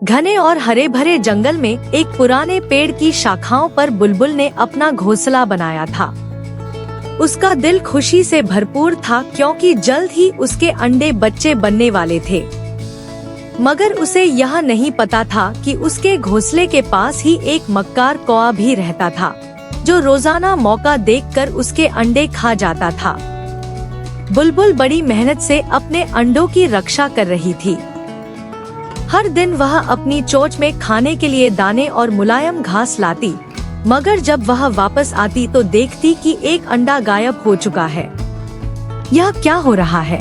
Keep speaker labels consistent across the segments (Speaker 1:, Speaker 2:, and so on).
Speaker 1: घने और हरे भरे जंगल में एक पुराने पेड़ की शाखाओं पर बुलबुल ने अपना घोंसला बनाया था। उसका दिल खुशी से भरपूर था क्योंकि जल्द ही उसके अंडे बच्चे बनने वाले थे। मगर उसे यह नहीं पता था कि उसके घोंसले के पास ही एक मक्कार कौआ भी रहता था, जो रोजाना मौका देखकर उसके अंडे खा जाता था। बुलबुल बड़ी मेहनत से अपने अंडों की रक्षा कर रही थी। हर दिन वह अपनी चोंच में खाने के लिए दाने और मुलायम घास लाती, मगर जब वह वापस आती तो देखती कि एक अंडा गायब हो चुका है। यह क्या हो रहा है?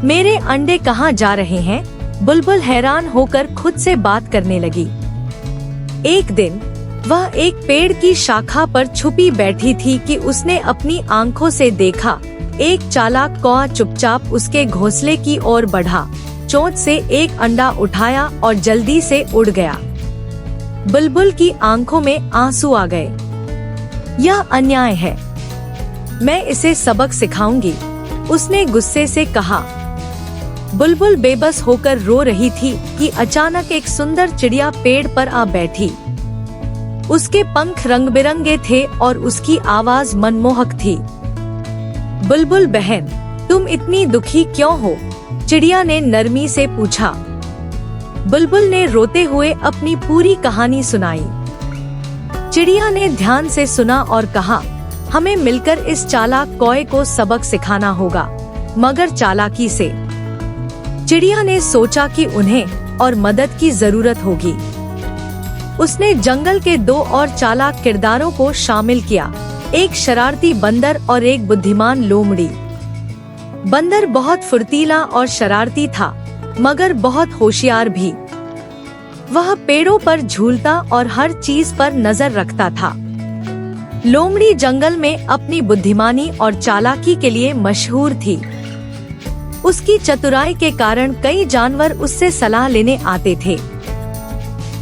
Speaker 1: मेरे अंडे कहाँ जा रहे हैं? बुलबुल हैरान होकर खुद से बात करने लगी। एक दिन वह एक पेड़ की शाखा पर छुपी बैठी थी कि उसने अपनी आंखों से देखा एक चालाक कौआ चुपचाप उसके घोंसले की ओर बढ़ा, चोंच से एक अंडा उठाया और जल्दी से उड़ गया। बुलबुल की आंखों में आंसू आ गए। यह अन्याय है, मैं इसे सबक सिखाऊंगी, उसने गुस्से से कहा। बुलबुल बेबस होकर रो रही थी कि अचानक एक सुंदर चिड़िया पेड़ पर आ बैठी। उसके पंख रंग बिरंगे थे और उसकी आवाज मनमोहक थी। बुलबुल बहन, तुम इतनी दुखी क्यों हो? चिड़िया ने नरमी से पूछा। बुलबुल ने रोते हुए अपनी पूरी कहानी सुनाई। चिड़िया ने ध्यान से सुना और कहा, हमें मिलकर इस चालाक कौए को सबक सिखाना होगा, मगर चालाकी से। चिड़िया ने सोचा कि उन्हें और मदद की जरूरत होगी। उसने जंगल के दो और चालाक किरदारों को शामिल किया, एक शरारती बंदर और एक बुद्धिमान लोमड़ी। बंदर बहुत फुर्तीला और शरारती था, मगर बहुत होशियार भी। वह पेड़ों पर झूलता और हर चीज पर नजर रखता था। लोमड़ी जंगल में अपनी बुद्धिमानी और चालाकी के लिए मशहूर थी। उसकी चतुराई के कारण कई जानवर उससे सलाह लेने आते थे।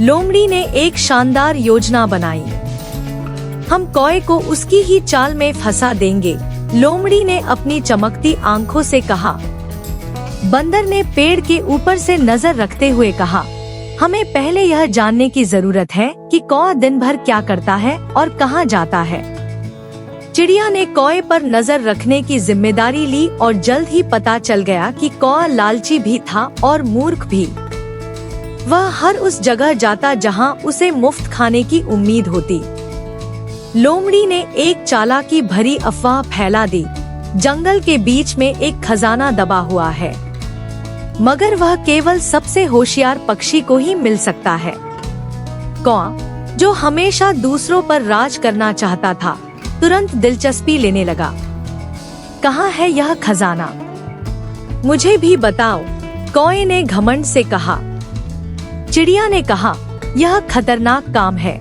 Speaker 1: लोमड़ी ने एक शानदार योजना बनाई। हम कौए को उसकी ही चाल में फंसा देंगे, लोमड़ी ने अपनी चमकती आंखों से कहा। बंदर ने पेड़ के ऊपर से नजर रखते हुए कहा, हमें पहले यह जानने की जरूरत है कि कौआ दिन भर क्या करता है और कहाँ जाता है। चिड़िया ने कौए पर नजर रखने की जिम्मेदारी ली और जल्द ही पता चल गया कि कौआ लालची भी था और मूर्ख भी। वह हर उस जगह जाता जहाँ उसे मुफ्त खाने की उम्मीद होती। लोमड़ी ने एक चालाकी भरी अफवाह फैला दी, जंगल के बीच में एक खजाना दबा हुआ है, मगर वह केवल सबसे होशियार पक्षी को ही मिल सकता है। कौआ, जो हमेशा दूसरों पर राज करना चाहता था, तुरंत दिलचस्पी लेने लगा। कहाँ है यह खजाना? मुझे भी बताओ, कौए ने घमंड से कहा। चिड़िया ने कहा, यह खतरनाक काम है।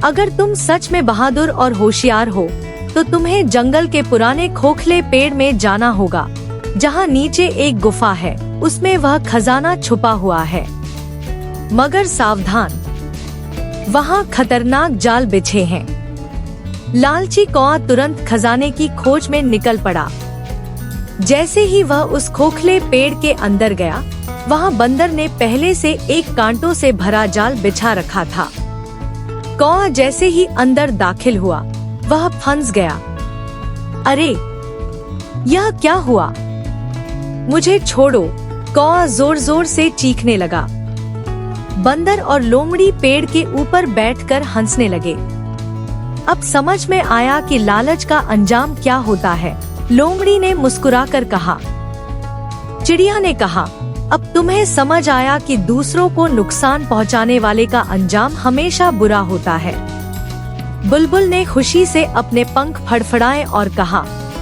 Speaker 1: अगर तुम सच में बहादुर और होशियार हो, तो तुम्हें जंगल के पुराने खोखले पेड़ में जाना होगा, जहाँ नीचे एक गुफा है, उसमें वह खजाना छुपा हुआ है। मगर सावधान, वहाँ खतरनाक जाल बिछे हैं। लालची कौआ तुरंत खजाने की खोज में निकल पड़ा। जैसे ही वह उस खोखले पेड़ के अंदर गया, वहाँ बंदर ने पहले से एक कांटों से भरा जाल बिछा रखा था। कौआ जैसे ही अंदर दाखिल हुआ, वह फंस गया। अरे, यह क्या हुआ? मुझे छोड़ो, कौआ जोर जोर से चीखने लगा। बंदर और लोमड़ी पेड़ के ऊपर बैठकर हंसने लगे। अब समझ में आया कि लालच का अंजाम क्या होता है, लोमड़ी ने मुस्कुराकर कहा। चिड़िया ने कहा, अब तुम्हें समझ आया कि दूसरों को नुकसान पहुंचाने वाले का अंजाम हमेशा बुरा होता है। बुलबुल ने खुशी से अपने पंख फड़फड़ाए और कहा,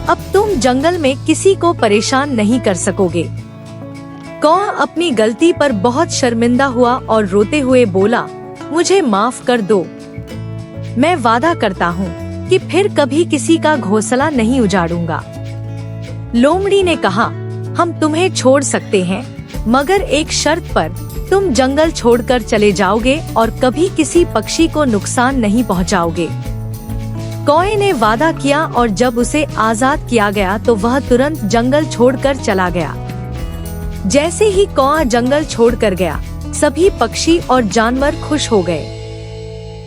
Speaker 1: अब तुम जंगल में किसी को परेशान नहीं कर सकोगे। कौआ अपनी गलती पर बहुत शर्मिंदा हुआ और रोते हुए बोला, मुझे माफ कर दो। मैं वादा करता हूँ कि फिर कभी किसी का घोंसला नहीं उजाड़ूंगा। लोमड़ी ने कहा, हम तुम्हें छोड़ सकते हैं, मगर एक शर्त पर, तुम जंगल छोड़कर चले जाओगे और कभी किसी पक्षी को नुकसान नहीं पहुंचाओगे। कौए ने वादा किया और जब उसे आजाद किया गया तो वह तुरंत जंगल छोड़कर चला गया। जैसे ही कौआ जंगल छोड़कर गया, सभी पक्षी और जानवर खुश हो गए।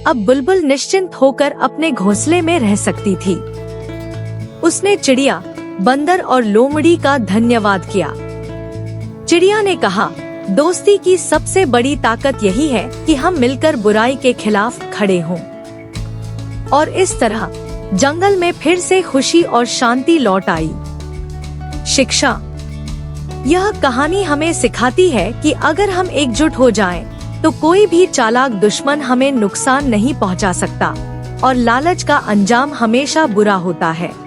Speaker 1: अब बुलबुल निश्चिंत होकर अपने घोंसले में रह सकती थी। उसने चिड़िया, बंदर और लोमड़ी का धन्यवाद किया। चिड़िया ने कहा, दोस्ती की सबसे बड़ी ताकत यही है कि हम मिलकर बुराई के खिलाफ खड़े हों। और इस तरह जंगल में फिर से खुशी और शांति लौट आई। शिक्षा। यह कहानी हमें सिखाती है कि अगर हम एकजुट हो जाएं, तो कोई भी चालाक दुश्मन हमें नुकसान नहीं पहुंचा सकता और लालच का अंजाम हमेशा बुरा होता है।